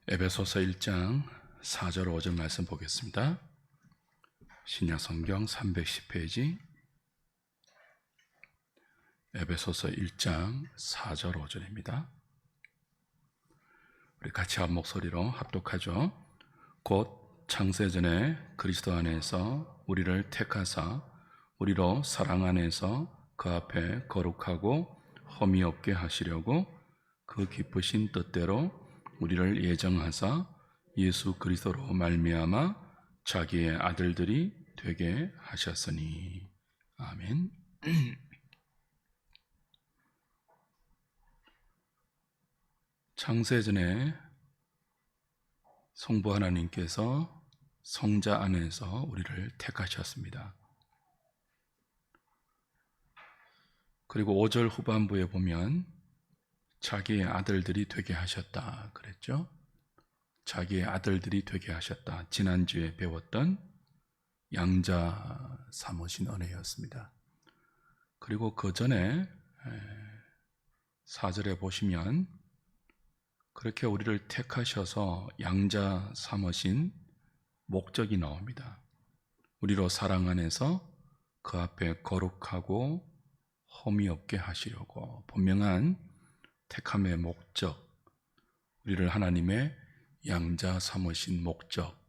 에베소서 1장 4절 5절 말씀 보겠습니다. 신약성경 310페이지 에베소서 1장 4절 5절입니다. 우리 같이 한 목소리로 합독하죠. 곧 창세전에 그리스도 안에서 우리를 택하사 우리로 사랑 안에서 그 앞에 거룩하고 험이 없게 하시려고 그 기쁘신 뜻대로 우리를 예정하사 예수 그리스도로 말미암아 자기의 아들들이 되게 하셨으니. 아멘. 창세전에 성부 하나님께서 성자 안에서 우리를 택하셨습니다. 그리고 5절 후반부에 보면 자기의 아들들이 되게 하셨다 그랬죠. 자기의 아들들이 되게 하셨다. 지난주에 배웠던 양자 삼으신 은혜였습니다. 그리고 그 전에 4절에 보시면 그렇게 우리를 택하셔서 양자 삼으신 목적이 나옵니다. 우리로 사랑 안에서 그 앞에 거룩하고 험이 없게 하시려고. 분명한 택함의 목적, 우리를 하나님의 양자 삼으신 목적,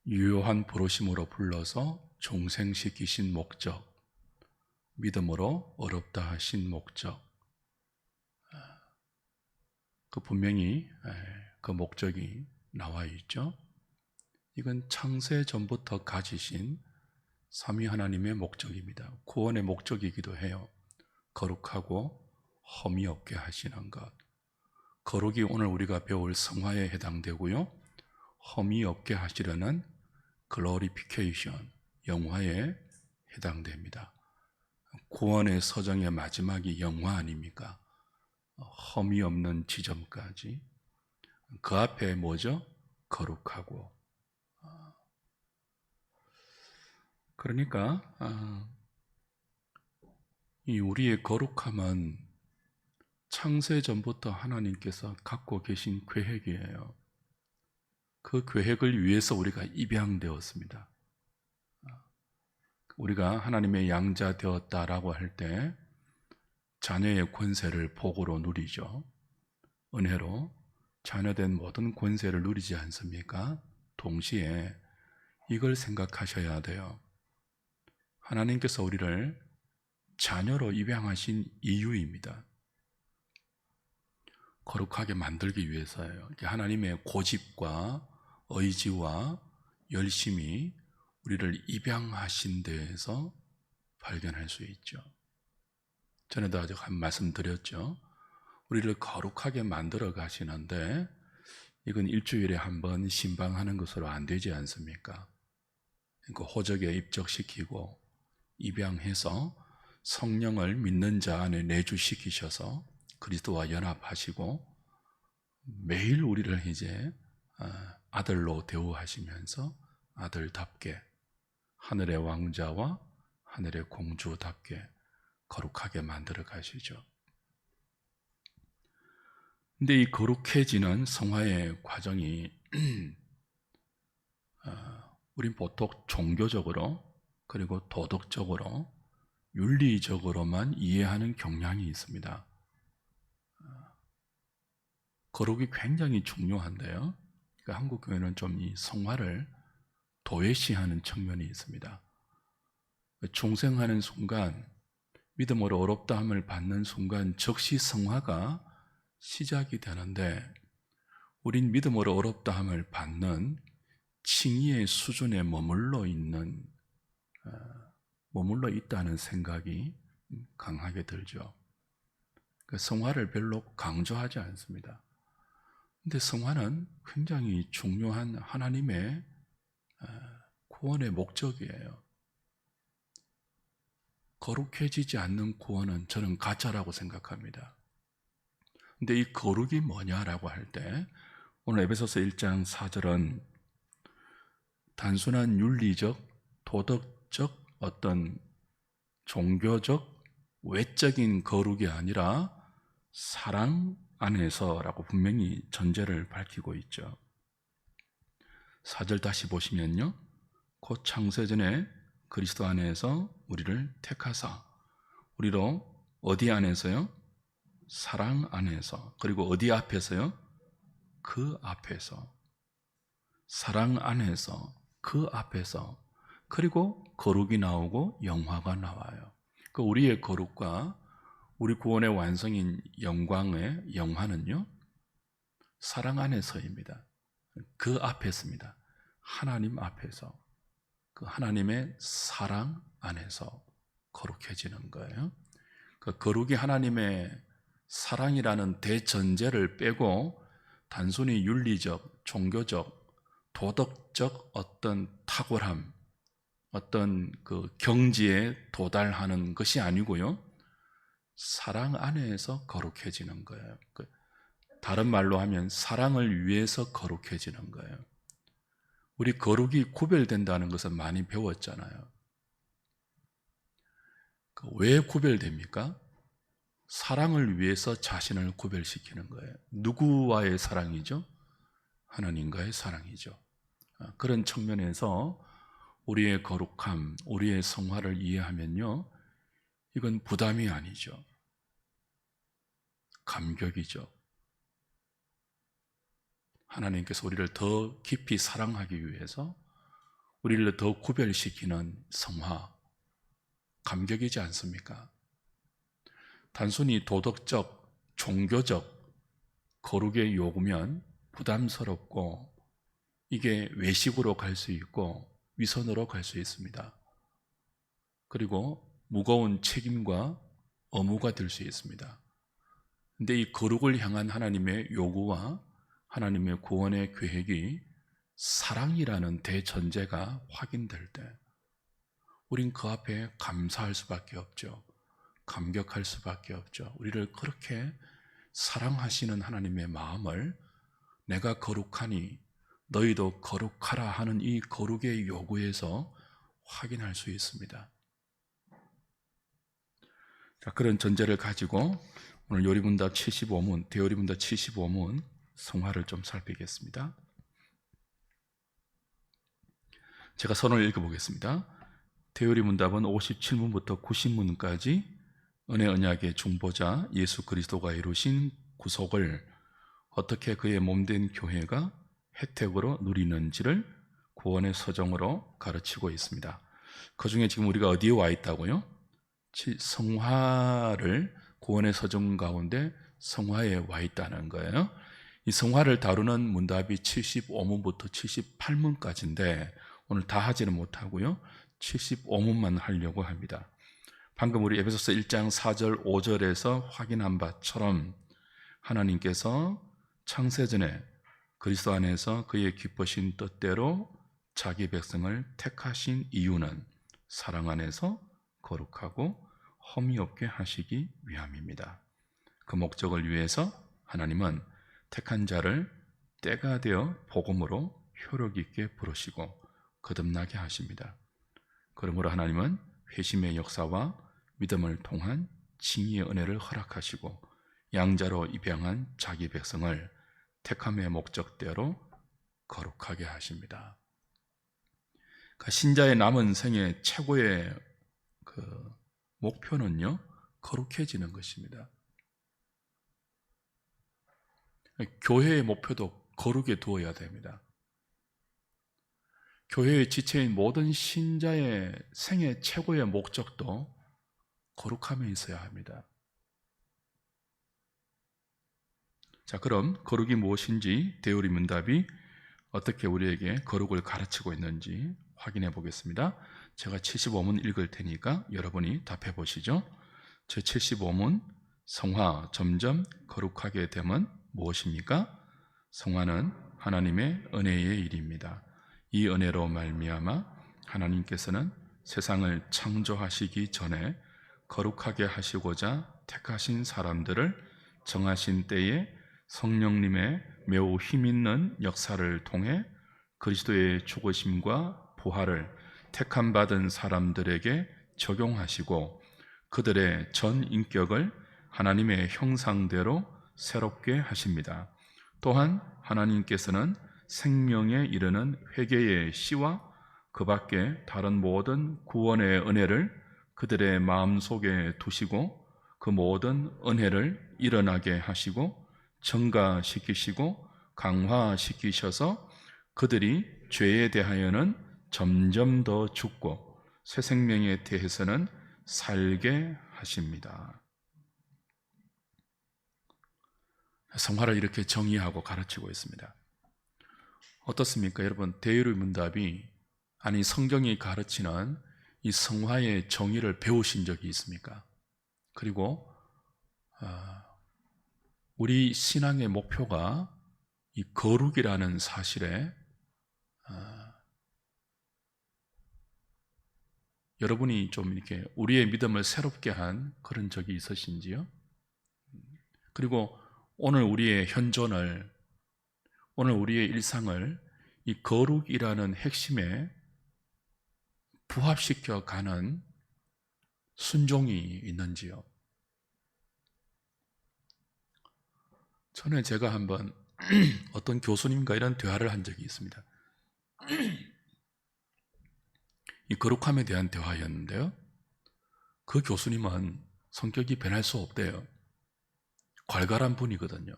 유효한 부르심으로 불러서 종생시키신 목적, 믿음으로 어렵다 하신 목적, 그 분명히 그 목적이 나와 있죠. 이건 창세 전부터 가지신 삼위 하나님의 목적입니다. 구원의 목적이기도 해요. 거룩하고 험이 없게 하시는 것. 거룩이 오늘 우리가 배울 성화에 해당되고요. 험이 없게 하시려는 글로리피케이션, 영화에 해당됩니다. 구원의 서정의 마지막이 영화 아닙니까? 험이 없는 지점까지. 그 앞에 뭐죠? 거룩하고. 그러니까 이 우리의 거룩함은 창세 전부터 하나님께서 갖고 계신 계획이에요. 그 계획을 위해서 우리가 입양되었습니다. 우리가 하나님의 양자 되었다라고 할 때 자녀의 권세를 복으로 누리죠. 은혜로 자녀된 모든 권세를 누리지 않습니까? 동시에 이걸 생각하셔야 돼요. 하나님께서 우리를 자녀로 입양하신 이유입니다. 거룩하게 만들기 위해서예요. 하나님의 고집과 의지와 열심이 우리를 입양하신 데에서 발견할 수 있죠. 전에도 아주 한 말씀 드렸죠. 우리를 거룩하게 만들어 가시는데 이건 일주일에 한 번 신방하는 것으로 안 되지 않습니까? 그러니까 호적에 입적시키고 입양해서 성령을 믿는 자 안에 내주시키셔서 그리스도와 연합하시고 매일 우리를 이제 아들로 대우하시면서 아들답게 하늘의 왕자와 하늘의 공주답게 거룩하게 만들어 가시죠. 근데 이 거룩해지는 성화의 과정이 우린 보통 종교적으로 그리고 도덕적으로 윤리적으로만 이해하는 경향이 있습니다. 거룩이 굉장히 중요한데요. 그러니까 한국 교회는 좀 이 성화를 도외시하는 측면이 있습니다. 중생하는 순간, 믿음으로 어렵다함을 받는 순간 즉시 성화가 시작이 되는데 우린 믿음으로 어렵다함을 받는 칭의의 수준에 머물러 있다는 생각이 강하게 들죠. 성화를 별로 강조하지 않습니다. 근데 성화는 굉장히 중요한 하나님의 구원의 목적이에요. 거룩해지지 않는 구원은 저는 가짜라고 생각합니다. 근데 이 거룩이 뭐냐라고 할 때 오늘 에베소서 1장 4절은 단순한 윤리적, 도덕적, 어떤 종교적, 외적인 거룩이 아니라 사랑, 안에서라고 분명히 전제를 밝히고 있죠. 4절 다시 보시면요. 곧 창세전에 그리스도 안에서 우리를 택하사, 우리로 어디 안에서요? 사랑 안에서. 그리고 어디 앞에서요? 그 앞에서. 사랑 안에서, 그 앞에서. 그리고 거룩이 나오고 영화가 나와요. 그 우리의 거룩과 우리 구원의 완성인 영광의 영화는요, 사랑 안에서입니다. 그 앞에서입니다. 하나님 앞에서, 그 하나님의 사랑 안에서 거룩해지는 거예요. 그 거룩이 하나님의 사랑이라는 대전제를 빼고 단순히 윤리적, 종교적, 도덕적 어떤 탁월함, 어떤 그 경지에 도달하는 것이 아니고요, 사랑 안에서 거룩해지는 거예요. 다른 말로 하면 사랑을 위해서 거룩해지는 거예요. 우리 거룩이 구별된다는 것은 많이 배웠잖아요. 왜 구별됩니까? 사랑을 위해서 자신을 구별시키는 거예요. 누구와의 사랑이죠? 하나님과의 사랑이죠. 그런 측면에서 우리의 거룩함, 우리의 성화를 이해하면요, 이건 부담이 아니죠. 감격이죠. 하나님께서 우리를 더 깊이 사랑하기 위해서 우리를 더 구별시키는 성화, 감격이지 않습니까? 단순히 도덕적, 종교적 거룩의 요구면 부담스럽고 이게 외식으로 갈 수 있고 위선으로 갈 수 있습니다. 그리고 무거운 책임과 의무가 될 수 있습니다. 근데 이 거룩을 향한 하나님의 요구와 하나님의 구원의 계획이 사랑이라는 대전제가 확인될 때 우린 그 앞에 감사할 수밖에 없죠. 감격할 수밖에 없죠. 우리를 그렇게 사랑하시는 하나님의 마음을 내가 거룩하니 너희도 거룩하라 하는 이 거룩의 요구에서 확인할 수 있습니다. 자, 그런 전제를 가지고 오늘 요리문답 75문, 대요리문답 75문 성화를 좀 살피겠습니다. 제가 선을 읽어보겠습니다. 대요리문답은 57문부터 90문까지 은혜 언약의 중보자 예수 그리스도가 이루신 구속을 어떻게 그의 몸된 교회가 혜택으로 누리는지를 구원의 서정으로 가르치고 있습니다. 그 중에 지금 우리가 어디에 와 있다고요? 성화를 구원의 서정 가운데 성화에 와 있다는 거예요. 이 성화를 다루는 문답이 75문부터 78문까지인데 오늘 다 하지는 못하고요, 75문만 하려고 합니다. 방금 우리 에베소서 1장 4절 5절에서 확인한 바처럼 하나님께서 창세전에 그리스도 안에서 그의 기쁘신 뜻대로 자기 백성을 택하신 이유는 사랑 안에서 거룩하고 험이 없게 하시기 위함입니다. 그 목적을 위해서 하나님은 택한 자를 때가 되어 복음으로 효력 있게 부르시고 거듭나게 하십니다. 그러므로 하나님은 회심의 역사와 믿음을 통한 칭의의 은혜를 허락하시고 양자로 입양한 자기 백성을 택함의 목적대로 거룩하게 하십니다. 그러니까 신자의 남은 생의 최고의 목표는요, 거룩해지는 것입니다. 교회의 목표도 거룩에 두어야 됩니다. 교회의 지체인 모든 신자의 생의 최고의 목적도 거룩함에 있어야 합니다. 자, 그럼 거룩이 무엇인지 대요리문답이 어떻게 우리에게 거룩을 가르치고 있는지 확인해 보겠습니다. 제가 75문 읽을 테니까 여러분이 답해 보시죠. 제 75문, 성화 점점 거룩하게 되면 무엇입니까? 성화는 하나님의 은혜의 일입니다. 이 은혜로 말미암아 하나님께서는 세상을 창조하시기 전에 거룩하게 하시고자 택하신 사람들을 정하신 때에 성령님의 매우 힘있는 역사를 통해 그리스도의 죽으심과 부활을 택함받은 사람들에게 적용하시고 그들의 전 인격을 하나님의 형상대로 새롭게 하십니다. 또한 하나님께서는 생명에 이르는 회개의 씨와 그 밖에 다른 모든 구원의 은혜를 그들의 마음속에 두시고 그 모든 은혜를 일어나게 하시고 증가시키시고 강화시키셔서 그들이 죄에 대하여는 점점 더 죽고 새 생명에 대해서는 살게 하십니다. 성화를 이렇게 정의하고 가르치고 있습니다. 어떻습니까? 여러분, 대의문답이 아니 성경이 가르치는 이 성화의 정의를 배우신 적이 있습니까? 그리고 우리 신앙의 목표가 이 거룩이라는 사실에 여러분이 좀 이렇게 우리의 믿음을 새롭게 한 그런 적이 있으신지요? 그리고 오늘 우리의 현존을, 오늘 우리의 일상을 이 거룩이라는 핵심에 부합시켜 가는 순종이 있는지요? 전에 제가 한번 어떤 교수님과 이런 대화를 한 적이 있습니다. 이 거룩함에 대한 대화였는데요. 그 교수님은 성격이 변할 수 없대요. 괄괄한 분이거든요.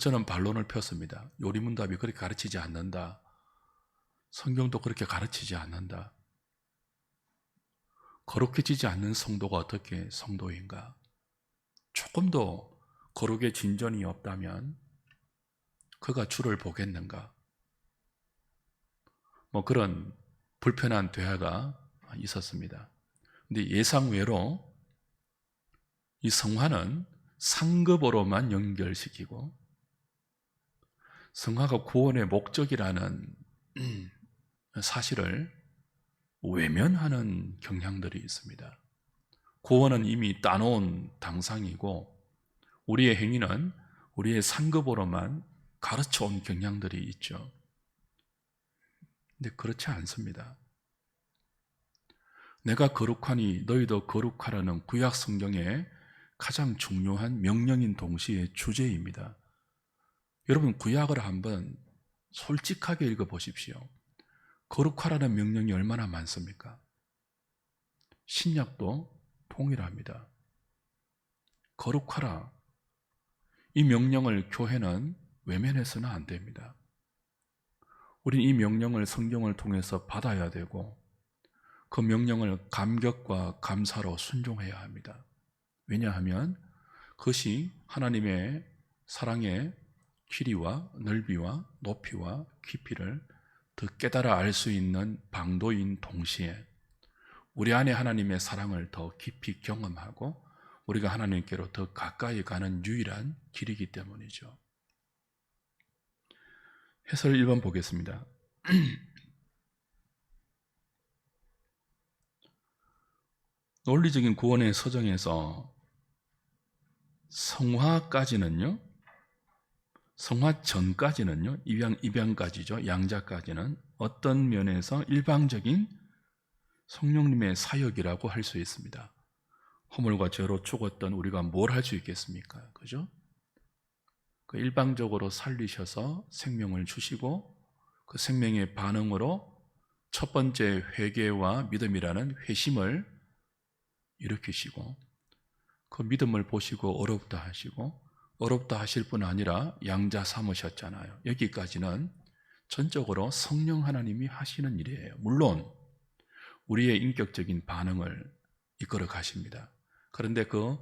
저는 반론을 폈습니다. 요리문답이 그렇게 가르치지 않는다. 성경도 그렇게 가르치지 않는다. 거룩해지지 않는 성도가 어떻게 성도인가? 조금 더 거룩의 진전이 없다면 그가 주를 보겠는가? 뭐 그런 불편한 대화가 있었습니다. 근데 예상외로 이 성화는 상급으로만 연결시키고 성화가 구원의 목적이라는 사실을 외면하는 경향들이 있습니다. 구원은 이미 따놓은 당상이고 우리의 행위는 우리의 상급으로만 가르쳐온 경향들이 있죠. 근데 그렇지 않습니다. 내가 거룩하니 너희도 거룩하라는 구약 성경의 가장 중요한 명령인 동시에 주제입니다. 여러분 구약을 한번 솔직하게 읽어보십시오. 거룩하라는 명령이 얼마나 많습니까? 신약도 동일합니다. 거룩하라. 이 명령을 교회는 외면해서는 안 됩니다. 우린 이 명령을 성경을 통해서 받아야 되고 그 명령을 감격과 감사로 순종해야 합니다. 왜냐하면 그것이 하나님의 사랑의 길이와 넓이와 높이와 깊이를 더 깨달아 알 수 있는 방도인 동시에 우리 안에 하나님의 사랑을 더 깊이 경험하고 우리가 하나님께로 더 가까이 가는 유일한 길이기 때문이죠. 해설 1번 보겠습니다. 논리적인 구원의 서정에서 성화까지는요, 성화 전까지는요, 입양까지죠, 양자까지는 어떤 면에서 일방적인 성령님의 사역이라고 할 수 있습니다. 허물과 죄로 죽었던 우리가 뭘 할 수 있겠습니까? 그죠? 그 일방적으로 살리셔서 생명을 주시고 그 생명의 반응으로 첫 번째 회개와 믿음이라는 회심을 일으키시고 그 믿음을 보시고 어렵다 하시고 어렵다 하실 뿐 아니라 양자 삼으셨잖아요. 여기까지는 전적으로 성령 하나님이 하시는 일이에요. 물론 우리의 인격적인 반응을 이끌어 가십니다. 그런데 그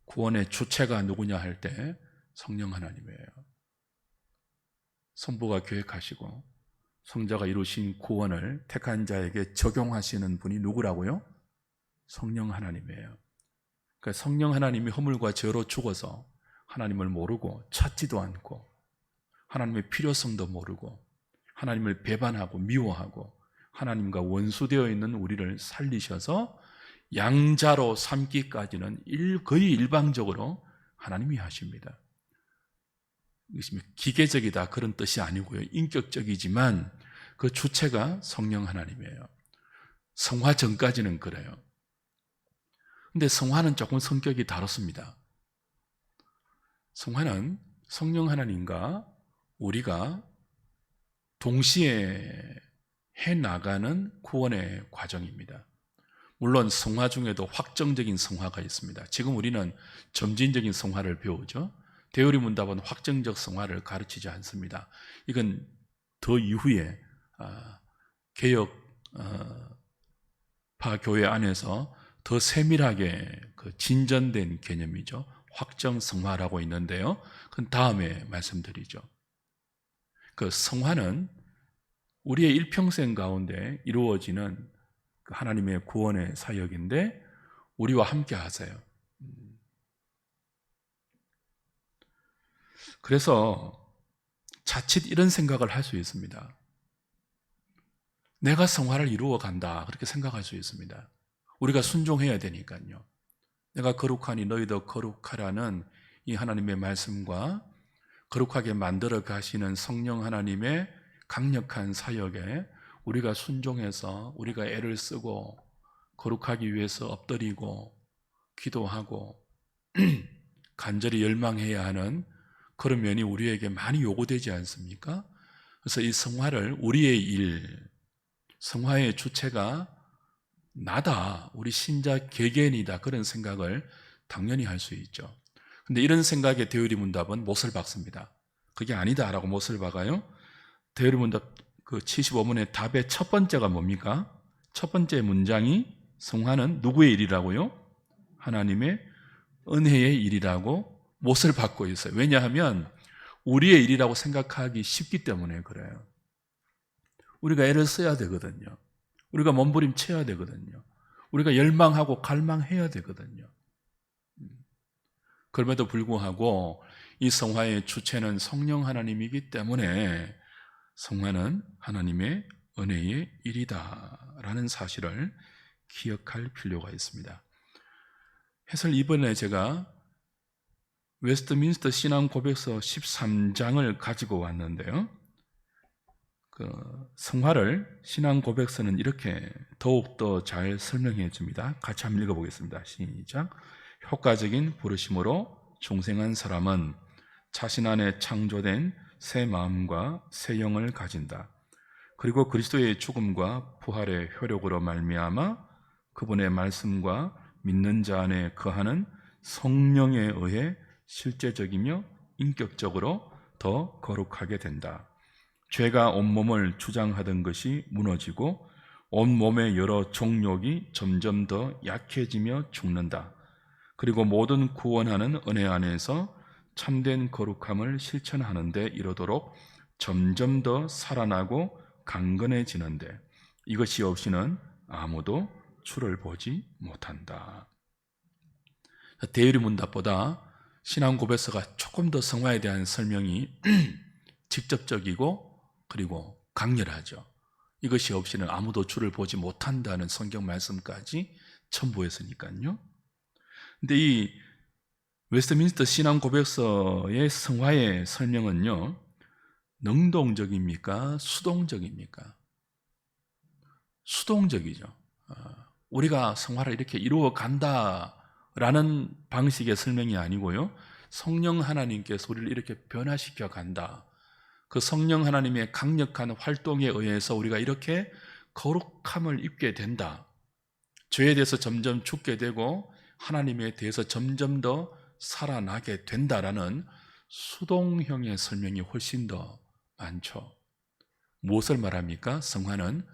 구원의 주체가 누구냐 할 때 성령 하나님이에요. 성부가 계획하시고 성자가 이루신 구원을 택한 자에게 적용하시는 분이 누구라고요? 성령 하나님이에요. 그러니까 성령 하나님이 허물과 죄로 죽어서 하나님을 모르고 찾지도 않고 하나님의 필요성도 모르고 하나님을 배반하고 미워하고 하나님과 원수되어 있는 우리를 살리셔서 양자로 삼기까지는 거의 일방적으로 하나님이 하십니다. 이것이 기계적이다 그런 뜻이 아니고요. 인격적이지만 그 주체가 성령 하나님이에요. 성화 전까지는 그래요. 근데 성화는 조금 성격이 다릅니다. 성화는 성령 하나님과 우리가 동시에 해나가는 구원의 과정입니다. 물론 성화 중에도 확정적인 성화가 있습니다. 지금 우리는 점진적인 성화를 배우죠. 대우리 문답은 확정적 성화를 가르치지 않습니다. 이건 더 이후에 개혁파 교회 안에서 더 세밀하게 진전된 개념이죠. 확정 성화라고 있는데요. 그건 다음에 말씀드리죠. 그 성화는 우리의 일평생 가운데 이루어지는 하나님의 구원의 사역인데 우리와 함께 하세요. 그래서 자칫 이런 생각을 할 수 있습니다. 내가 성화를 이루어 간다 그렇게 생각할 수 있습니다. 우리가 순종해야 되니까요. 내가 거룩하니 너희도 거룩하라는 이 하나님의 말씀과 거룩하게 만들어 가시는 성령 하나님의 강력한 사역에 우리가 순종해서 우리가 애를 쓰고 거룩하기 위해서 엎드리고 기도하고 간절히 열망해야 하는 그런 면이 우리에게 많이 요구되지 않습니까? 그래서 이 성화를 우리의 일, 성화의 주체가 나다, 우리 신자 개개인이다 그런 생각을 당연히 할 수 있죠. 근데 이런 생각에 대우리 문답은 못을 박습니다. 그게 아니다라고 못을 박아요. 대우리 문답 75문의 답의 첫 번째가 뭡니까? 첫 번째 문장이 성화는 누구의 일이라고요? 하나님의 은혜의 일이라고 못을 박고 있어요. 왜냐하면 우리의 일이라고 생각하기 쉽기 때문에 그래요. 우리가 애를 써야 되거든요. 우리가 몸부림쳐야 되거든요. 우리가 열망하고 갈망해야 되거든요. 그럼에도 불구하고 이 성화의 주체는 성령 하나님이기 때문에 성화는 하나님의 은혜의 일이다라는 사실을 기억할 필요가 있습니다. 해설 이번에 제가 웨스트민스터 신앙 고백서 13장을 가지고 왔는데요. 성화를 신앙 고백서는 이렇게 더욱더 잘 설명해 줍니다. 같이 한번 읽어보겠습니다. 시작. 효과적인 부르심으로 중생한 사람은 자신 안에 창조된 새 마음과 새 영을 가진다. 그리고 그리스도의 죽음과 부활의 효력으로 말미암아 그분의 말씀과 믿는 자 안에 거하는 성령에 의해 실제적이며 인격적으로 더 거룩하게 된다. 죄가 온몸을 주장하던 것이 무너지고 온몸의 여러 종욕이 점점 더 약해지며 죽는다. 그리고 모든 구원하는 은혜 안에서 참된 거룩함을 실천하는 데 이르도록 점점 더 살아나고 강건해지는데 이것이 없이는 아무도 주를 보지 못한다. 대유리 문답보다 신앙 고백서가 조금 더 성화에 대한 설명이 직접적이고 그리고 강렬하죠. 이것이 없이는 아무도 주를 보지 못한다는 성경 말씀까지 첨부했으니까요. 근데 이 웨스트민스터 신앙 고백서의 성화의 설명은요, 능동적입니까? 수동적입니까? 수동적이죠. 우리가 성화를 이렇게 이루어 간다라는 방식의 설명이 아니고요, 성령 하나님께서 우리를 이렇게 변화시켜 간다. 그 성령 하나님의 강력한 활동에 의해서 우리가 이렇게 거룩함을 입게 된다. 죄에 대해서 점점 죽게 되고 하나님에 대해서 점점 더 살아나게 된다라는 수동형의 설명이 훨씬 더 많죠. 무엇을 말합니까? 성화는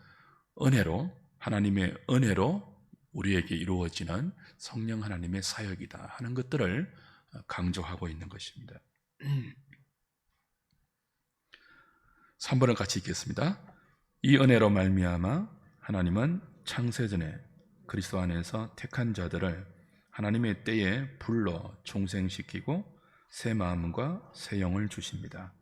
은혜로, 하나님의 은혜로 우리에게 이루어지는 성령 하나님의 사역이다 하는 것들을 강조하고 있는 것입니다. 3번을 같이 읽겠습니다. 이 은혜로 말미암아 하나님은 창세전에 그리스도 안에서 택한 자들을 하나님의 때에 불러 중생시키고 새 마음과 새 영을 주십니다.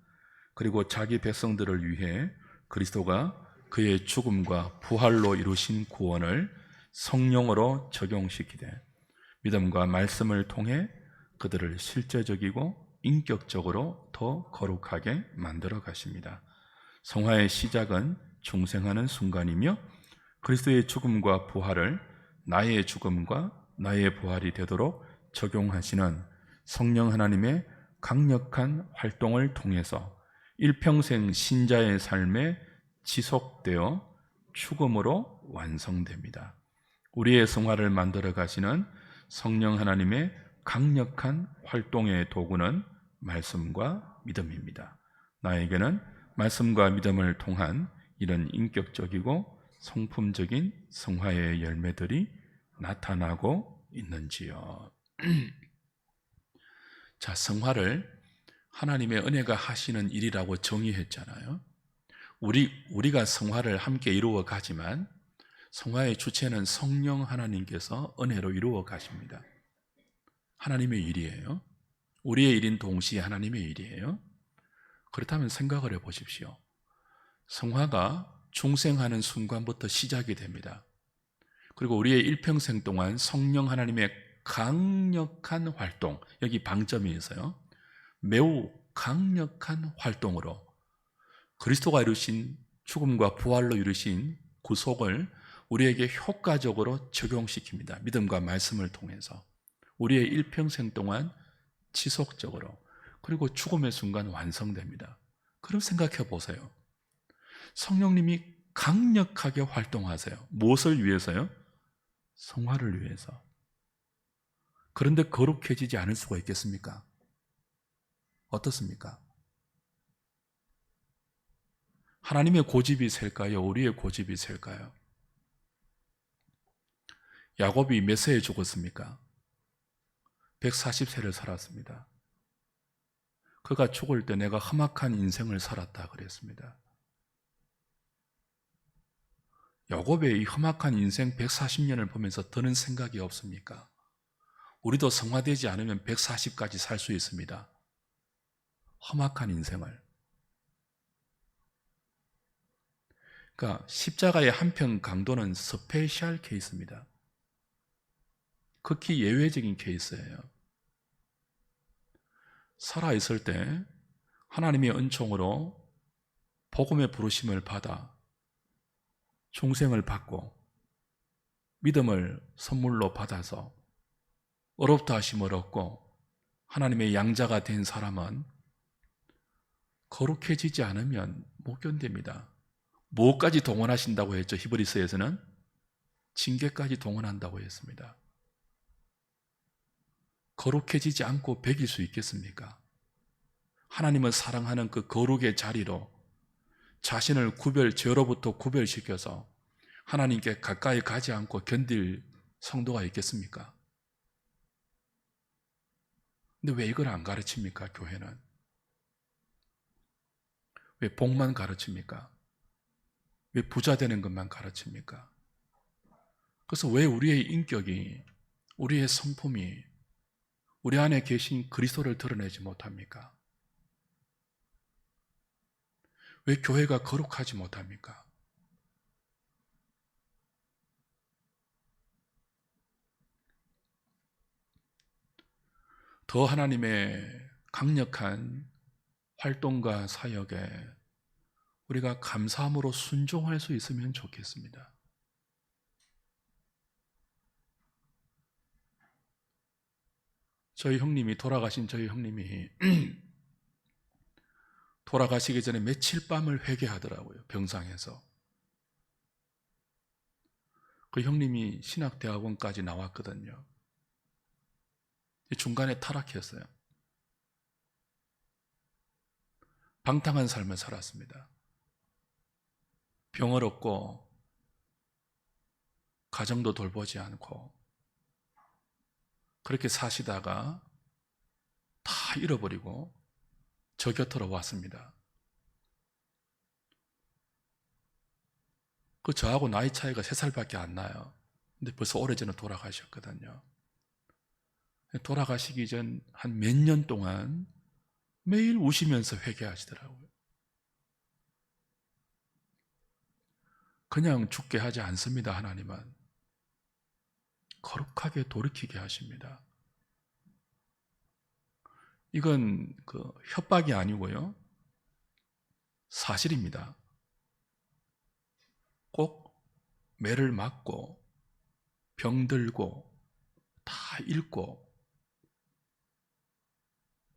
그리고 자기 백성들을 위해 그리스도가 그의 죽음과 부활로 이루신 구원을 성령으로 적용시키되 믿음과 말씀을 통해 그들을 실제적이고 인격적으로 더 거룩하게 만들어 가십니다. 성화의 시작은 중생하는 순간이며 그리스도의 죽음과 부활을 나의 죽음과 나의 부활이 되도록 적용하시는 성령 하나님의 강력한 활동을 통해서 일평생 신자의 삶에 지속되어 죽음으로 완성됩니다. 우리의 성화를 만들어 가시는 성령 하나님의 강력한 활동의 도구는 말씀과 믿음입니다. 나에게는 말씀과 믿음을 통한 이런 인격적이고 성품적인 성화의 열매들이 나타나고 있는지요. 자, 성화를 하나님의 은혜가 하시는 일이라고 정의했잖아요. 우리가 성화를 함께 이루어 가지만 성화의 주체는 성령 하나님께서 은혜로 이루어 가십니다. 하나님의 일이에요. 우리의 일인 동시에 하나님의 일이에요. 그렇다면 생각을 해보십시오. 성화가 중생하는 순간부터 시작이 됩니다. 그리고 우리의 일평생 동안 성령 하나님의 강력한 활동, 여기 방점이 있어요. 매우 강력한 활동으로 그리스도가 이루신 죽음과 부활로 이루신 구속을 우리에게 효과적으로 적용시킵니다. 믿음과 말씀을 통해서 우리의 일평생 동안 지속적으로, 그리고 죽음의 순간 완성됩니다. 그럼 생각해 보세요. 성령님이 강력하게 활동하세요. 무엇을 위해서요? 성화를 위해서. 그런데 거룩해지지 않을 수가 있겠습니까? 어떻습니까? 하나님의 고집이 셀까요? 우리의 고집이 셀까요? 야곱이 몇 세에 죽었습니까? 140세를 살았습니다. 그가 죽을 때 내가 험악한 인생을 살았다 그랬습니다. 야곱의 이 험악한 인생 140년을 보면서 드는 생각이 없습니까? 우리도 성화되지 않으면 140까지 살 수 있습니다. 험악한 인생을. 그러니까 십자가의 한편 강도는 스페셜 케이스입니다. 극히 예외적인 케이스예요. 살아있을 때 하나님의 은총으로 복음의 부르심을 받아 중생을 받고 믿음을 선물로 받아서 어렵다 하심을 얻고 하나님의 양자가 된 사람은 거룩해지지 않으면 못 견딥니다. 뭐까지 동원하신다고 했죠? 히브리서에서는 징계까지 동원한다고 했습니다. 거룩해지지 않고 배길 수 있겠습니까? 하나님을 사랑하는 그 거룩의 자리로 자신을 죄로부터 구별시켜서 하나님께 가까이 가지 않고 견딜 성도가 있겠습니까? 근데 왜 이걸 안 가르칩니까, 교회는? 왜 복만 가르칩니까? 왜 부자 되는 것만 가르칩니까? 그래서 왜 우리의 인격이, 우리의 성품이, 우리 안에 계신 그리스도를 드러내지 못합니까? 왜 교회가 거룩하지 못합니까? 더 하나님의 강력한 활동과 사역에 우리가 감사함으로 순종할 수 있으면 좋겠습니다. 돌아가신 저희 형님이 돌아가시기 전에 며칠 밤을 회개하더라고요. 병상에서. 그 형님이 신학대학원까지 나왔거든요. 중간에 타락했어요. 방탕한 삶을 살았습니다. 병을 얻고 가정도 돌보지 않고 그렇게 사시다가 다 잃어버리고 저 곁으로 왔습니다. 저하고 나이 차이가 3살밖에 안 나요. 근데 벌써 오래전에 돌아가셨거든요. 돌아가시기 전 한 몇 년 동안 매일 우시면서 회개하시더라고요. 그냥 죽게 하지 않습니다. 하나님은 거룩하게 돌이키게 하십니다. 이건 협박이 아니고요, 사실입니다. 꼭 매를 맞고 병들고 읽고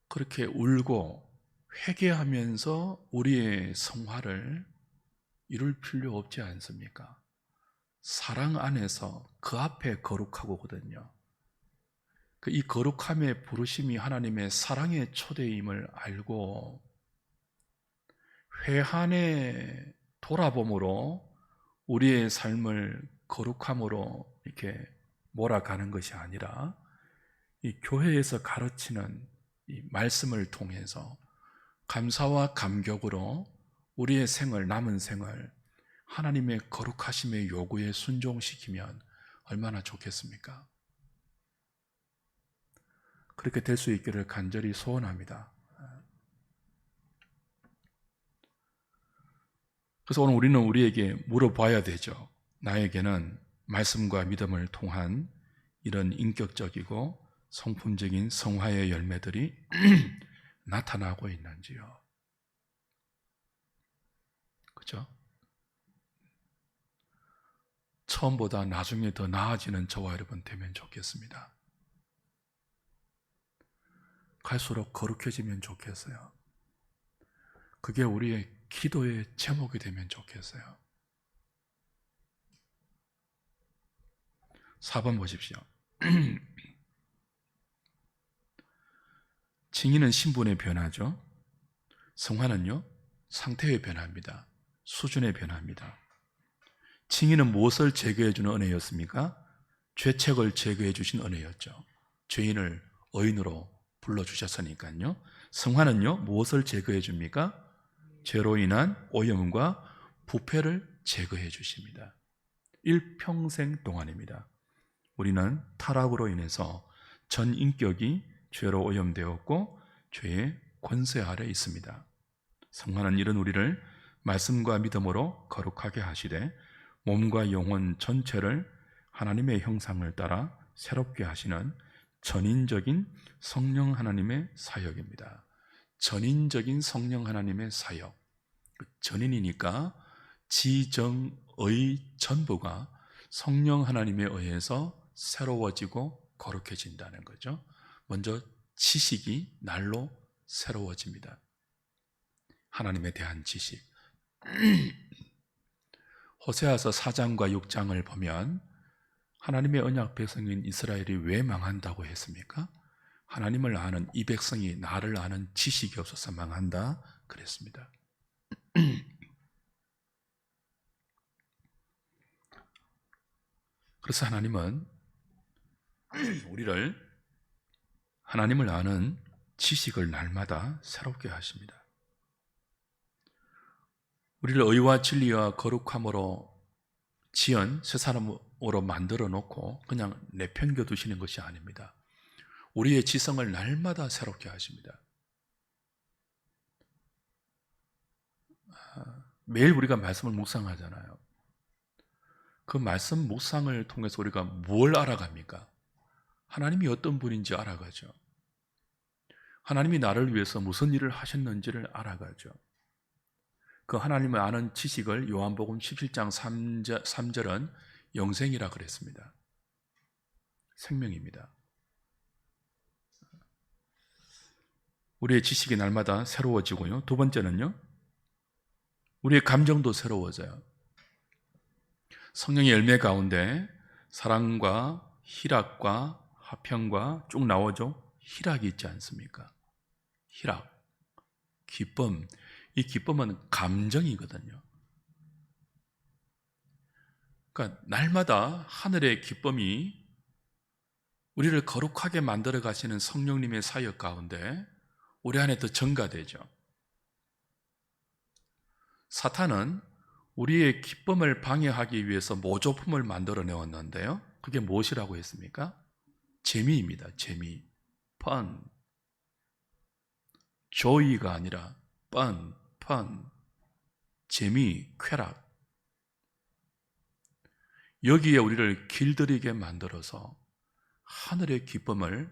그렇게 울고 회개하면서 우리의 성화를 이룰 필요 없지 않습니까? 사랑 안에서 그 앞에 거룩하거든요. 이 거룩함의 부르심이 하나님의 사랑의 초대임을 알고 회한의 돌아봄으로 우리의 삶을 거룩함으로 이렇게 몰아가는 것이 아니라 이 교회에서 가르치는 이 말씀을 통해서 감사와 감격으로 우리의 생을, 남은 생을 하나님의 거룩하심의 요구에 순종시키면 얼마나 좋겠습니까? 그렇게 될 수 있기를 간절히 소원합니다. 그래서 오늘 우리는 우리에게 물어봐야 되죠. 나에게는 말씀과 믿음을 통한 이런 인격적이고 성품적인 성화의 열매들이 나타나고 있는지요. 그죠? 처음보다 나중에 더 나아지는 저와 여러분 되면 좋겠습니다. 갈수록 거룩해지면 좋겠어요. 그게 우리의 기도의 제목이 되면 좋겠어요. 4번 보십시오. 칭의는 신분의 변화죠. 성화는요, 상태의 변화입니다. 수준의 변화입니다. 칭의는 무엇을 제거해 주는 은혜였습니까? 죄책을 제거해 주신 은혜였죠. 죄인을 의인으로 불러주셨으니까요. 성화는요, 무엇을 제거해 줍니까? 죄로 인한 오염과 부패를 제거해 주십니다. 일평생 동안입니다. 우리는 타락으로 인해서 전 인격이 죄로 오염되었고 죄의 권세 아래 있습니다. 성화는 이런 우리를 말씀과 믿음으로 거룩하게 하시되 몸과 영혼 전체를 하나님의 형상을 따라 새롭게 하시는 전인적인 성령 하나님의 사역입니다. 전인적인 성령 하나님의 사역. 전인이니까 지정의 전부가 성령 하나님에 의해서 새로워지고 거룩해진다는 거죠. 먼저 지식이 날로 새로워집니다. 하나님에 대한 지식. 호세아서 4장과 6장을 보면 하나님의 언약 백성인 이스라엘이 왜 망한다고 했습니까? 하나님을 아는 이 백성이 나를 아는 지식이 없어서 망한다 그랬습니다. 그래서 하나님은 우리를 하나님을 아는 지식을 날마다 새롭게 하십니다. 우리를 의와 진리와 거룩함으로 지은 새 사람으로 만들어 놓고 그냥 내팽겨 두시는 것이 아닙니다. 우리의 지성을 날마다 새롭게 하십니다. 매일 우리가 말씀을 묵상하잖아요. 그 말씀 묵상을 통해서 우리가 뭘 알아갑니까? 하나님이 어떤 분인지 알아가죠. 하나님이 나를 위해서 무슨 일을 하셨는지를 알아가죠. 그 하나님을 아는 지식을 요한복음 17장 3절은 영생이라 그랬습니다. 생명입니다. 우리의 지식이 날마다 새로워지고요. 두 번째는요, 우리의 감정도 새로워져요. 성령의 열매 가운데 사랑과 희락과 화평과 쭉 나오죠. 희락이 있지 않습니까? 희락, 기쁨. 이 기쁨은 감정이거든요. 그러니까 날마다 하늘의 기쁨이 우리를 거룩하게 만들어 가시는 성령님의 사역 가운데 우리 안에 더 증가되죠. 사탄은 우리의 기쁨을 방해하기 위해서 모조품을 만들어 내었는데요. 그게 무엇이라고 했습니까? 재미입니다. 재미. fun. joy가 아니라 fun. 재미, 쾌락. 여기에 우리를 길들이게 만들어서 하늘의 기쁨을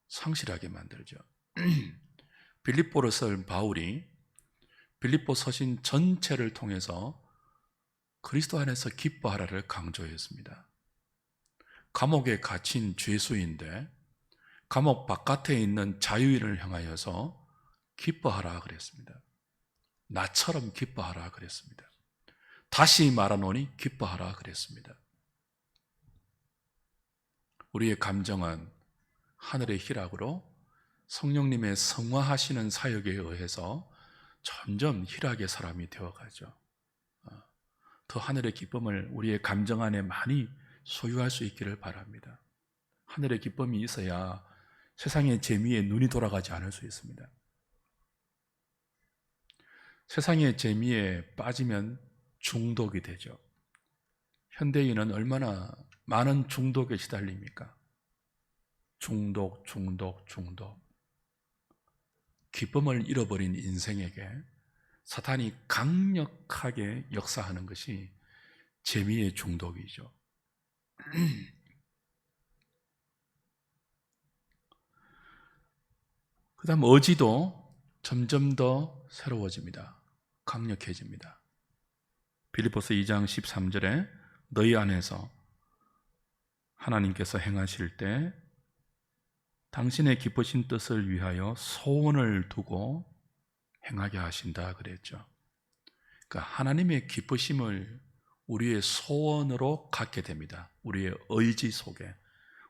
상실하게 만들죠. 빌립보를 쓴 바울이 빌립보 서신 전체를 통해서 그리스도 안에서 기뻐하라를 강조했습니다. 감옥에 갇힌 죄수인데 감옥 바깥에 있는 자유인을 향하여서 기뻐하라 그랬습니다. 나처럼 기뻐하라 그랬습니다. 다시 말하노니 기뻐하라 그랬습니다. 우리의 감정은 하늘의 희락으로 성령님의 성화하시는 사역에 의해서 점점 희락의 사람이 되어가죠. 더 하늘의 기쁨을 우리의 감정 안에 많이 소유할 수 있기를 바랍니다. 하늘의 기쁨이 있어야 세상의 재미에 눈이 돌아가지 않을 수 있습니다. 세상의 재미에 빠지면 중독이 되죠. 현대인은 얼마나 많은 중독에 시달립니까? 중독. 기쁨을 잃어버린 인생에게 사탄이 강력하게 역사하는 것이 재미의 중독이죠. 그 다음 의지도 점점 더 새로워집니다. 강력해집니다. 빌립보서 2장 13절에 너희 안에서 하나님께서 행하실 때 당신의 기쁘신 뜻을 위하여 소원을 두고 행하게 하신다 그랬죠. 그러니까 하나님의 기쁘심을 우리의 소원으로 갖게 됩니다. 우리의 의지 속에,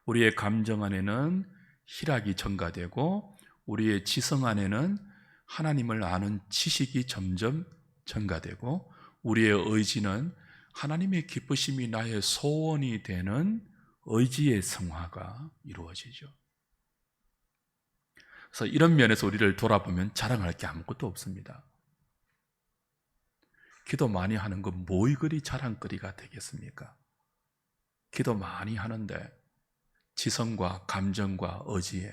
우리의 감정 안에는 희락이 전가되고 우리의 지성 안에는 하나님을 아는 지식이 점점 전가되고 우리의 의지는 하나님의 기쁘심이 나의 소원이 되는 의지의 성화가 이루어지죠. 그래서 이런 면에서 우리를 돌아보면 자랑할 게 아무것도 없습니다. 기도 많이 하는 건 뭐이 그리 자랑거리가 되겠습니까? 기도 많이 하는데 지성과 감정과 의지에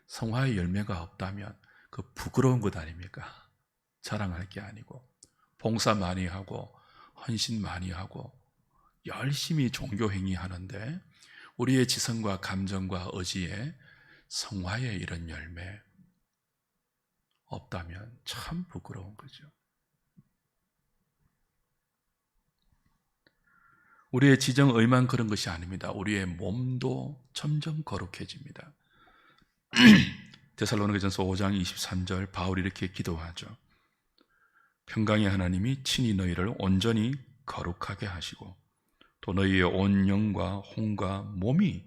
성화의 열매가 없다면 그 부끄러운 것 아닙니까? 자랑할 게 아니고 봉사 많이 하고 헌신 많이 하고 열심히 종교행위 하는데 우리의 지성과 감정과 의지에 성화의 이런 열매 없다면 참 부끄러운 거죠. 우리의 지정의만 그런 것이 아닙니다. 우리의 몸도 점점 거룩해집니다. 데살로니가전서 5장 23절 바울이 이렇게 기도하죠. 평강의 하나님이 친히 너희를 온전히 거룩하게 하시고 또 너희의 온 영과 혼과 몸이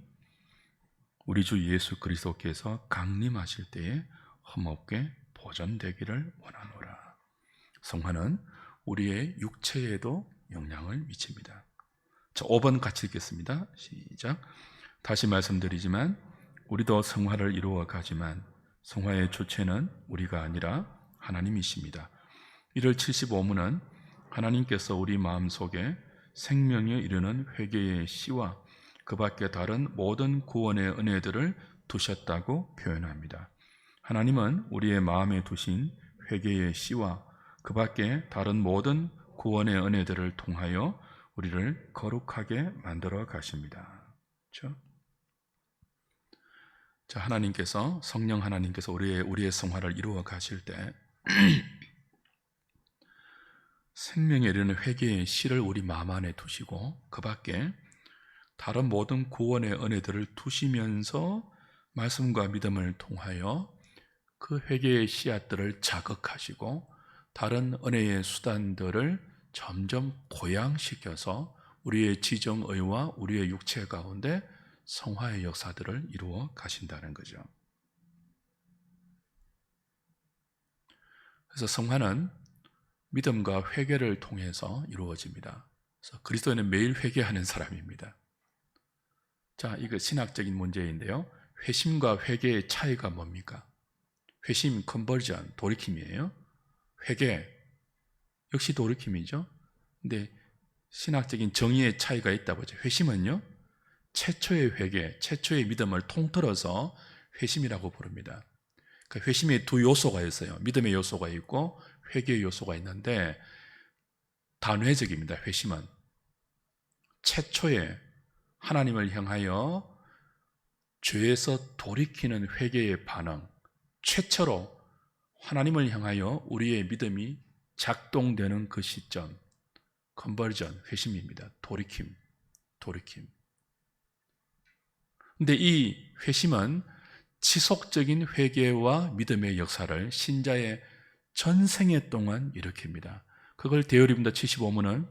우리 주 예수 그리스도께서 강림하실 때에 흠없게 보존되기를 원하노라. 성화는 우리의 육체에도 영향을 미칩니다. 자, 5번 같이 읽겠습니다. 시작. 다시 말씀드리지만 우리도 성화를 이루어 가지만 성화의 주체는 우리가 아니라 하나님이십니다. 1월 75문은 하나님께서 우리 마음속에 생명에 이르는 회개의 씨와 그 밖에 다른 모든 구원의 은혜들을 두셨다고 표현합니다. 하나님은 우리의 마음에 두신 회개의 씨와 그 밖에 다른 모든 구원의 은혜들을 통하여 우리를 거룩하게 만들어 가십니다. 그렇죠? 자, 하나님께서 성령 하나님께서 우리의 성화를 이루어 가실 때 생명에 이르는 회개의 씨를 우리 마음 안에 두시고 그 밖에 다른 모든 구원의 은혜들을 두시면서 말씀과 믿음을 통하여 그 회개의 씨앗들을 자극하시고 다른 은혜의 수단들을 점점 고양시켜서 우리의 지정의와 우리의 육체 가운데 성화의 역사들을 이루어 가신다는 거죠. 그래서 성화는 믿음과 회개를 통해서 이루어집니다. 그래서 그리스도인은 매일 회개하는 사람입니다. 자, 이거 신학적인 문제인데요. 회심과 회개의 차이가 뭡니까? 회심, 컨버전, 돌이킴이에요. 회개, 역시 돌이킴이죠. 근데 신학적인 정의의 차이가 있다고 하죠. 회심은요, 최초의 회개, 최초의 믿음을 통틀어서 회심이라고 부릅니다. 그러니까 회심에 두 요소가 있어요. 믿음의 요소가 있고 회개의 요소가 있는데 단회적입니다. 회심은 최초의 하나님을 향하여 죄에서 돌이키는 회개의 반응, 최초로 하나님을 향하여 우리의 믿음이 작동되는 그 시점, 컨버전, 회심입니다. 돌이킴. 근데 이 회심은 지속적인 회개와 믿음의 역사를 신자의 전생애 동안 일으킵니다. 그걸 데요리문답 75문은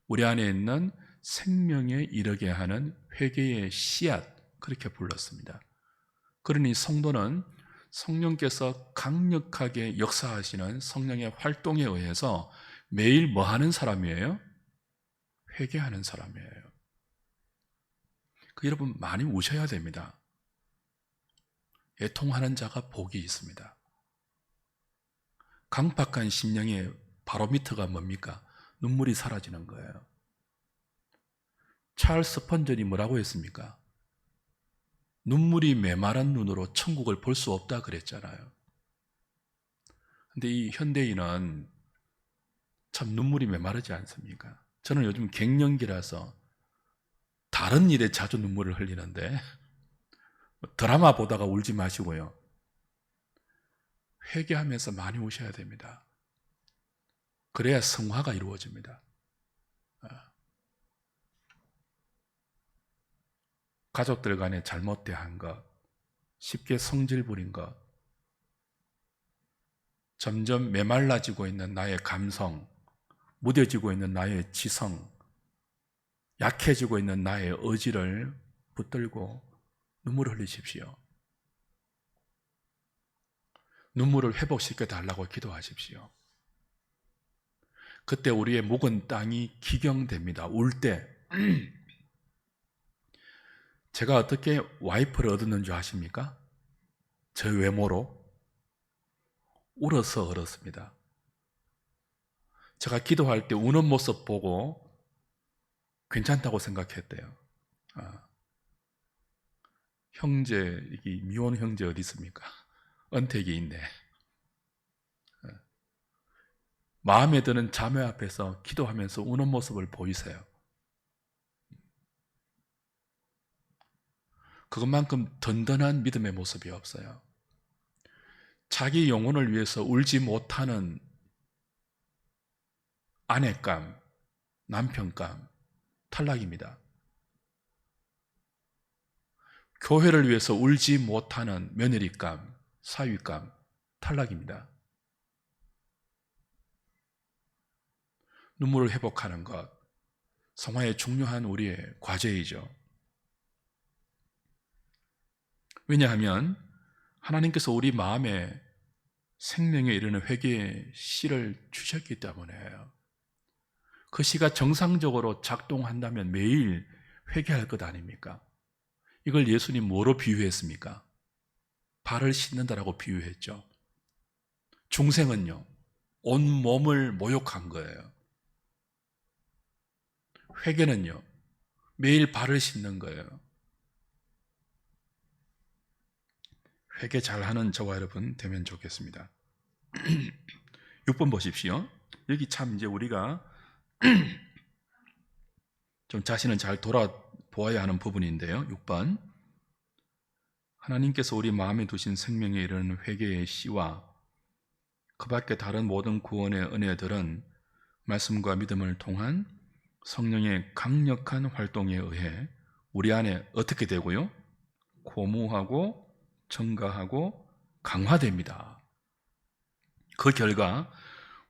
우리 안에 있는 생명에 이르게 하는 회개의 씨앗, 그렇게 불렀습니다. 그러니 성도는 성령께서 강력하게 역사하시는 성령의 활동에 의해서 매일 뭐 하는 사람이에요? 회개하는 사람이에요. 여러분 많이 우셔야 됩니다. 애통하는 자가 복이 있습니다. 강박한 심령의 바로미터가 뭡니까? 눈물이 사라지는 거예요. 찰스 스펀전이 뭐라고 했습니까? 눈물이 메마른 눈으로 천국을 볼 수 없다 그랬잖아요. 근데 이 현대인은 참 눈물이 메마르지 않습니까? 저는 요즘 갱년기라서 다른 일에 자주 눈물을 흘리는데 드라마 보다가 울지 마시고요. 회개하면서 많이 우셔야 됩니다. 그래야 성화가 이루어집니다. 가족들 간에 잘못대한 것, 쉽게 성질 부린 것, 점점 메말라지고 있는 나의 감성, 무뎌지고 있는 나의 지성, 약해지고 있는 나의 의지를 붙들고 눈물을 흘리십시오. 눈물을 회복시켜 달라고 기도하십시오. 그때 우리의 묵은 땅이 기경됩니다. 울 때. 제가 어떻게 와이프를 얻었는 줄 아십니까? 제 외모로 울어서 얻었습니다. 제가 기도할 때 우는 모습 보고 괜찮다고 생각했대요. 형제, 이 미혼 형제 어디 있습니까? 은택이 있네. 마음에 드는 자매 앞에서 기도하면서 우는 모습을 보이세요. 그것만큼 든든한 믿음의 모습이 없어요. 자기 영혼을 위해서 울지 못하는 아내감, 남편감, 탈락입니다. 교회를 위해서 울지 못하는 며느리감, 사위감, 탈락입니다. 눈물을 회복하는 것, 성화의 중요한 우리의 과제이죠. 왜냐하면 하나님께서 우리 마음에 생명에 이르는 회개의 씨를 주셨기 때문에요. 그 씨가 정상적으로 작동한다면 매일 회개할 것 아닙니까? 이걸 예수님 뭐로 비유했습니까? 발을 씻는다라고 비유했죠. 중생은요, 온 몸을 모욕한 거예요. 회개는요, 매일 발을 씻는 거예요. 회개 잘하는 저와 여러분 되면 좋겠습니다. 6번 보십시오. 여기 참 이제 우리가 좀 자신을 잘 돌아보아야 하는 부분인데요. 6번. 하나님께서 우리 마음에 두신 생명에 이르는 회개의 씨와 그 밖에 다른 모든 구원의 은혜들은 말씀과 믿음을 통한 성령의 강력한 활동에 의해 우리 안에 어떻게 되고요? 고무하고 증가하고 강화됩니다. 그 결과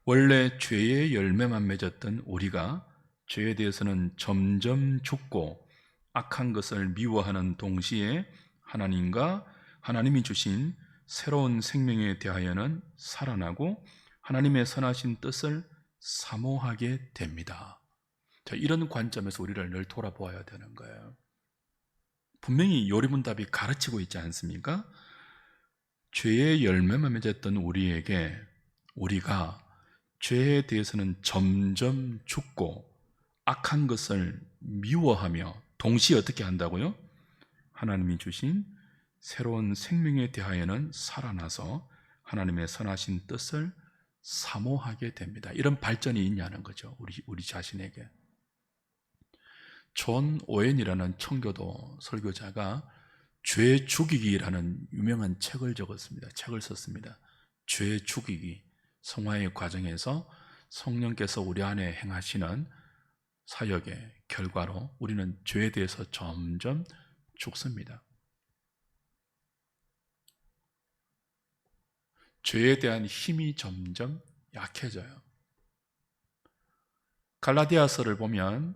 원래 죄의 열매만 맺었던 우리가 죄에 대해서는 점점 죽고 악한 것을 미워하는 동시에 하나님과 하나님이 주신 새로운 생명에 대하여는 살아나고 하나님의 선하신 뜻을 사모하게 됩니다. 자, 이런 관점에서 우리를 늘 돌아보아야 되는 거예요. 분명히 요리문답이 가르치고 있지 않습니까? 죄의 열매만 맺었던 우리에게 우리가 죄에 대해서는 점점 죽고 악한 것을 미워하며 동시에 어떻게 한다고요? 하나님이 주신 새로운 생명에 대하여는 살아나서 하나님의 선하신 뜻을 사모하게 됩니다. 이런 발전이 있냐는 거죠. 우리 자신에게. 존 오웬이라는 청교도 설교자가 죄 죽이기라는 유명한 책을 적었습니다. 책을 썼습니다. 죄 죽이기. 성화의 과정에서 성령께서 우리 안에 행하시는 사역의 결과로 우리는 죄에 대해서 점점 죽습니다. 죄에 대한 힘이 점점 약해져요. 갈라디아서를 보면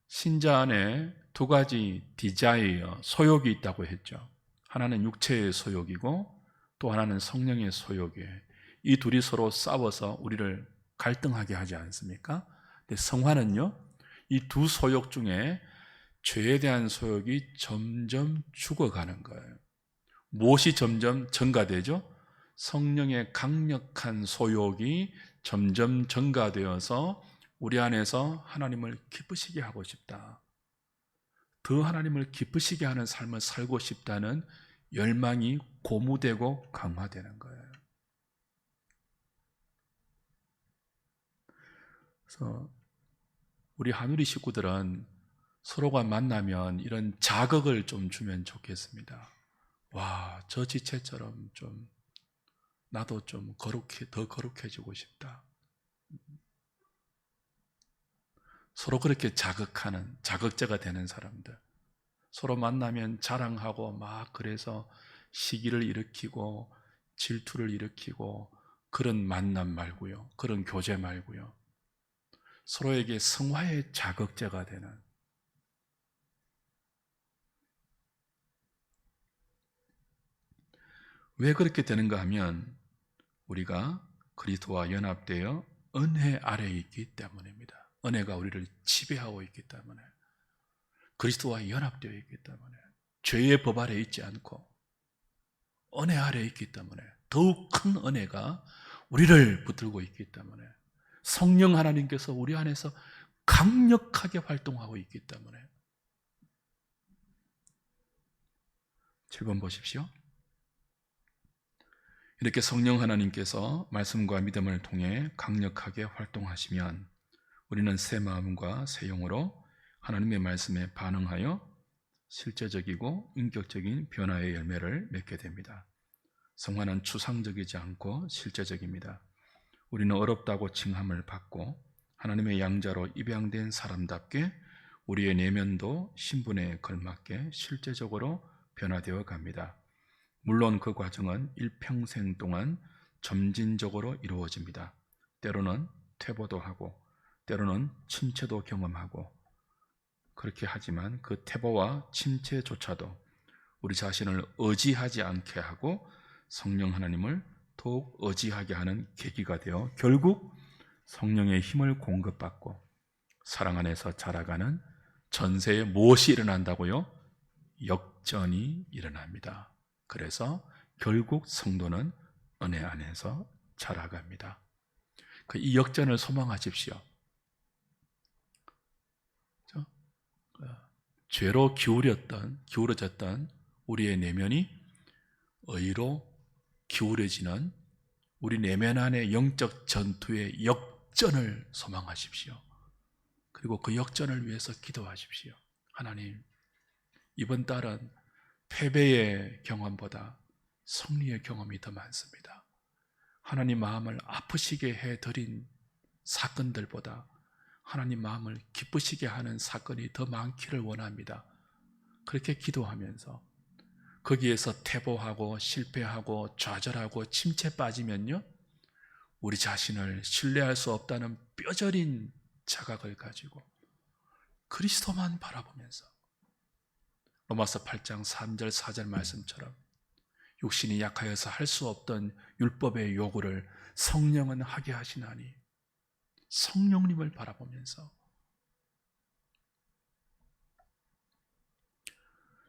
신자 안에 두 가지 디자이어, 소욕이 있다고 했죠. 하나는 육체의 소욕이고 또 하나는 성령의 소욕이에요. 이 둘이 서로 싸워서 우리를 갈등하게 하지 않습니까? 근데 성화는요, 이 두 소욕 중에 죄에 대한 소욕이 점점 죽어가는 거예요. 무엇이 점점 증가되죠? 성령의 강력한 소욕이 점점 증가되어서 우리 안에서 하나님을 기쁘시게 하고 싶다. 더 하나님을 기쁘시게 하는 삶을 살고 싶다는 열망이 고무되고 강화되는 거예요. 그래서 우리 하누리 식구들은 서로가 만나면 이런 자극을 좀 주면 좋겠습니다. 와, 저 지체처럼 좀 나도 좀 더 거룩해지고 싶다. 서로 그렇게 자극하는, 자극제가 되는 사람들. 서로 만나면 자랑하고 막 그래서 시기를 일으키고 질투를 일으키고 그런 만남 말고요. 그런 교제 말고요. 서로에게 성화의 자극제가 되는. 왜 그렇게 되는가 하면 우리가 그리스도와 연합되어 은혜 아래에 있기 때문입니다. 은혜가 우리를 지배하고 있기 때문에, 그리스도와 연합되어 있기 때문에, 죄의 법 아래에 있지 않고 은혜 아래에 있기 때문에, 더욱 큰 은혜가 우리를 붙들고 있기 때문에, 성령 하나님께서 우리 안에서 강력하게 활동하고 있기 때문에. 7번 보십시오. 이렇게 성령 하나님께서 말씀과 믿음을 통해 강력하게 활동하시면 우리는 새 마음과 새 영으로 하나님의 말씀에 반응하여 실제적이고 인격적인 변화의 열매를 맺게 됩니다. 성화는 추상적이지 않고 실제적입니다. 우리는 어렵다고 칭함을 받고 하나님의 양자로 입양된 사람답게 우리의 내면도 신분에 걸맞게 실제적으로 변화되어 갑니다. 물론 그 과정은 일평생 동안 점진적으로 이루어집니다. 때로는 퇴보도 하고 때로는 침체도 경험하고, 그렇게 하지만 그 퇴보와 침체조차도 우리 자신을 의지하지 않게 하고 성령 하나님을 더욱 의지하게 하는 계기가 되어 결국 성령의 힘을 공급받고 사랑 안에서 자라가는 전세에 무엇이 일어난다고요? 역전이 일어납니다. 그래서 결국 성도는 은혜 안에서 자라갑니다. 이 역전을 소망하십시오. 죄로 기울어졌던 우리의 내면이 의로 기울어지는 우리 내면 안의 영적 전투의 역전을 소망하십시오. 그리고 그 역전을 위해서 기도하십시오. 하나님, 이번 달은 패배의 경험보다 승리의 경험이 더 많습니다. 하나님 마음을 아프시게 해드린 사건들보다 하나님 마음을 기쁘시게 하는 사건이 더 많기를 원합니다. 그렇게 기도하면서 거기에서 퇴보하고 실패하고 좌절하고 침체 빠지면요, 우리 자신을 신뢰할 수 없다는 뼈저린 자각을 가지고 그리스도만 바라보면서 로마서 8장 3절 4절 말씀처럼 육신이 약하여서 할 수 없던 율법의 요구를 성령은 하게 하시나니 성령님을 바라보면서.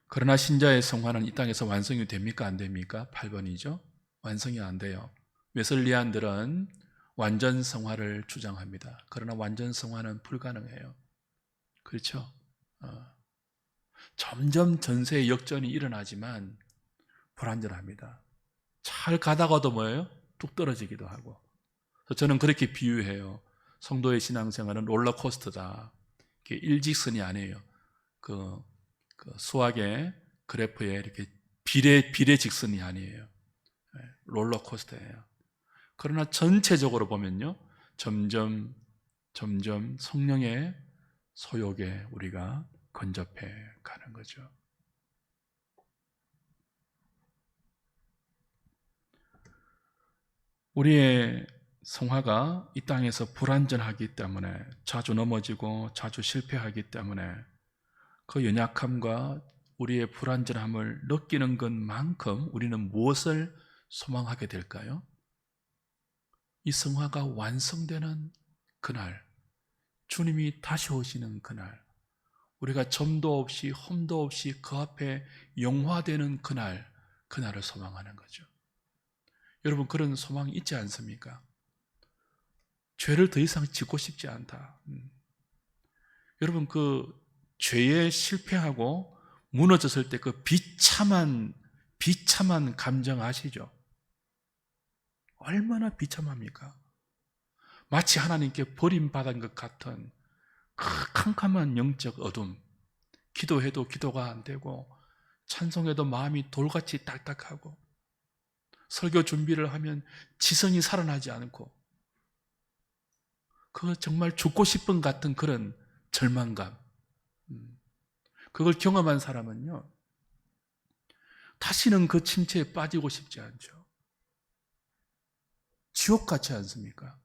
그러나 신자의 성화는 이 땅에서 완성이 됩니까? 안 됩니까? 8번이죠. 완성이 안 돼요. 웨슬리안들은 완전 성화를 주장합니다. 그러나 완전 성화는 불가능해요. 그렇죠? 점점 전세의 역전이 일어나지만 불완전합니다. 잘 가다가도 뭐예요? 뚝 떨어지기도 하고. 그래서 저는 그렇게 비유해요. 성도의 신앙생활은 롤러코스터다. 이게 일직선이 아니에요. 그 수학의 그래프에 이렇게 비례직선이 아니에요. 롤러코스터예요. 그러나 전체적으로 보면요, 점점 성령의 소욕에 우리가 근접해 가는 거죠. 우리의 성화가 이 땅에서 불완전하기 때문에 자주 넘어지고 자주 실패하기 때문에 그 연약함과 우리의 불완전함을 느끼는 것만큼 우리는 무엇을 소망하게 될까요? 이 성화가 완성되는 그날, 주님이 다시 오시는 그날, 우리가 점도 없이 흠도 없이 그 앞에 영화되는 그날을 소망하는 거죠. 여러분, 그런 소망이 있지 않습니까? 죄를 더 이상 짓고 싶지 않다. 여러분, 그 죄에 실패하고 무너졌을 때 그 비참한 감정 아시죠? 얼마나 비참합니까? 마치 하나님께 버림받은 것 같은 그 캄캄한 영적 어둠, 기도해도 기도가 안 되고 찬송해도 마음이 돌같이 딱딱하고 설교 준비를 하면 지성이 살아나지 않고 그거 정말 죽고 싶은 같은 그런 절망감, 그걸 경험한 사람은요 다시는 그 침체에 빠지고 싶지 않죠. 지옥 같지 않습니까?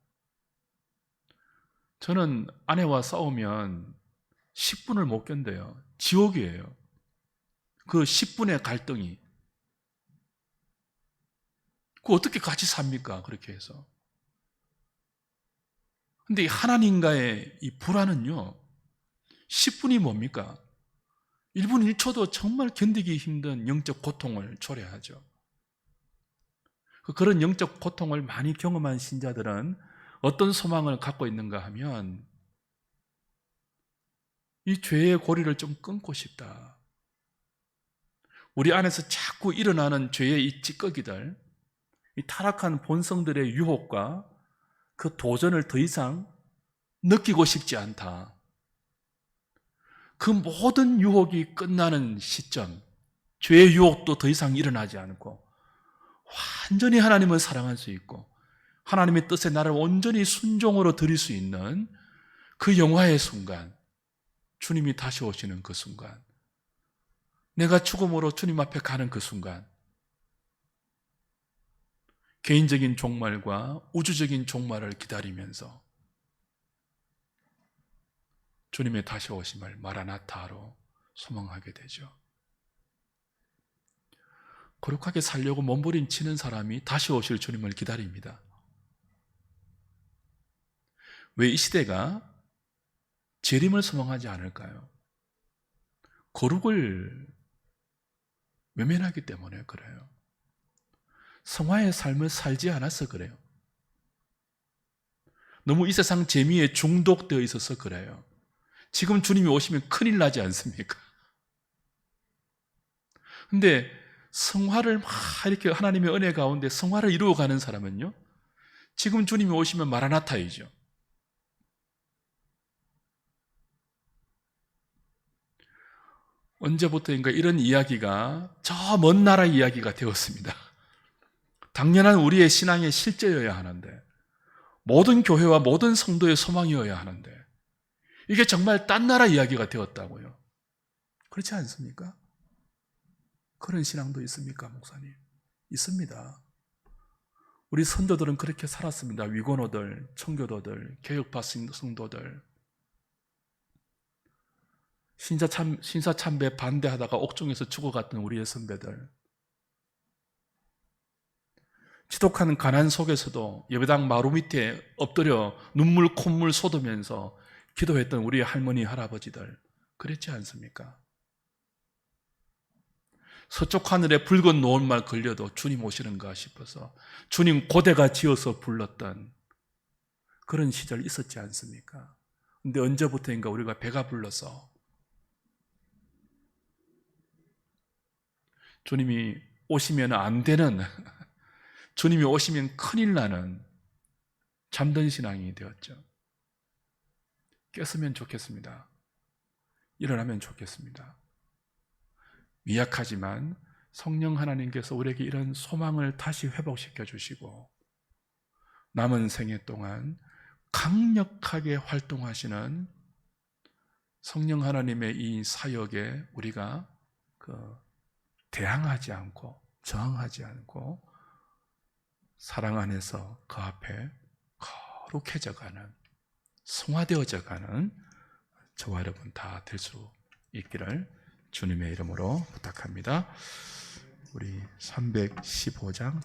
저는 아내와 싸우면 10분을 못 견뎌요. 지옥이에요. 그 10분의 갈등이. 그 어떻게 같이 삽니까? 그렇게 해서. 근데 하나님과의 이 불안은요, 10분이 뭡니까? 1분 1초도 정말 견디기 힘든 영적 고통을 초래하죠. 그런 영적 고통을 많이 경험한 신자들은 어떤 소망을 갖고 있는가 하면 이 죄의 고리를 좀 끊고 싶다. 우리 안에서 자꾸 일어나는 죄의 이 찌꺼기들, 이 타락한 본성들의 유혹과 그 도전을 더 이상 느끼고 싶지 않다. 그 모든 유혹이 끝나는 시점, 죄의 유혹도 더 이상 일어나지 않고 완전히 하나님을 사랑할 수 있고 하나님의 뜻에 나를 온전히 순종으로 드릴 수 있는 그 영화의 순간, 주님이 다시 오시는 그 순간, 내가 죽음으로 주님 앞에 가는 그 순간, 개인적인 종말과 우주적인 종말을 기다리면서 주님의 다시 오심을 마라나타로 소망하게 되죠. 거룩하게 살려고 몸부림치는 사람이 다시 오실 주님을 기다립니다. 왜 이 시대가 재림을 소망하지 않을까요? 거룩을 외면하기 때문에 그래요. 성화의 삶을 살지 않아서 그래요. 너무 이 세상 재미에 중독되어 있어서 그래요. 지금 주님이 오시면 큰일 나지 않습니까? 근데 성화를 막 이렇게 하나님의 은혜 가운데 성화를 이루어가는 사람은요, 지금 주님이 오시면 마라나타이죠. 언제부터인가 이런 이야기가 저 먼 나라 이야기가 되었습니다. 당연한 우리의 신앙의 실제여야 하는데, 모든 교회와 모든 성도의 소망이어야 하는데, 이게 정말 딴 나라 이야기가 되었다고요. 그렇지 않습니까? 그런 신앙도 있습니까, 목사님? 있습니다. 우리 선조들은 그렇게 살았습니다. 위건호들, 청교도들, 개혁파 성도들. 신사참배 반대하다가 옥중에서 죽어갔던 우리의 선배들. 지독한 가난 속에서도 예배당 마루 밑에 엎드려 눈물 콧물 쏟으면서 기도했던 우리 할머니 할아버지들, 그랬지 않습니까? 서쪽 하늘에 붉은 노을만 걸려도 주님 오시는가 싶어서 주님 고대가 지어서 불렀던 그런 시절 있었지 않습니까? 근데 언제부터인가 우리가 배가 불러서 주님이 오시면 안 되는, 주님이 오시면 큰일 나는 잠든 신앙이 되었죠. 깼으면 좋겠습니다. 일어나면 좋겠습니다. 미약하지만 성령 하나님께서 우리에게 이런 소망을 다시 회복시켜 주시고 남은 생애 동안 강력하게 활동하시는 성령 하나님의 이 사역에 우리가 대항하지 않고 저항하지 않고 사랑 안에서 그 앞에 거룩해져가는, 성화되어져가는 저와 여러분 다 될 수 있기를 주님의 이름으로 부탁합니다. 우리 315장